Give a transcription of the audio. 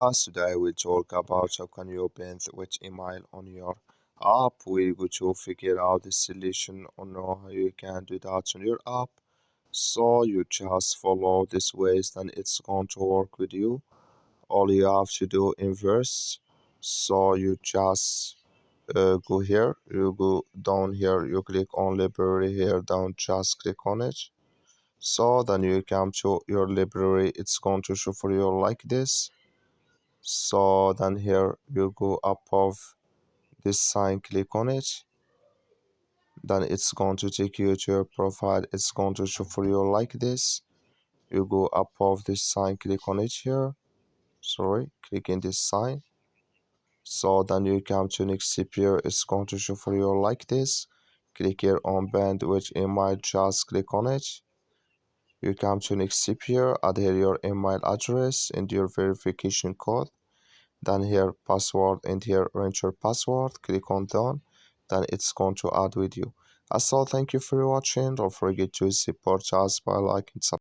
Today we talk about how can you open which email on your app. We're going to figure out the solution on how you can do that on your app. So you just follow this ways, then it's going to work with you. All you have to do inverse. So you just go here, you go down here, you click on library here, down, just click on it. So then you come to your library, it's going to show for you like this. So then here you go above this sign, click on it, then it's going to take you to your profile, it's going to show for you like this. You go above this sign, click on it here, sorry, click in this sign. So then you come to next here, it's going to show for you like this. Click here on band which email, just click on it. You come to next here, add here your email address and your verification code. Then here password and here enter password, click on done, then it's going to add with you. Also, thank you for watching. Don't forget to support us by liking,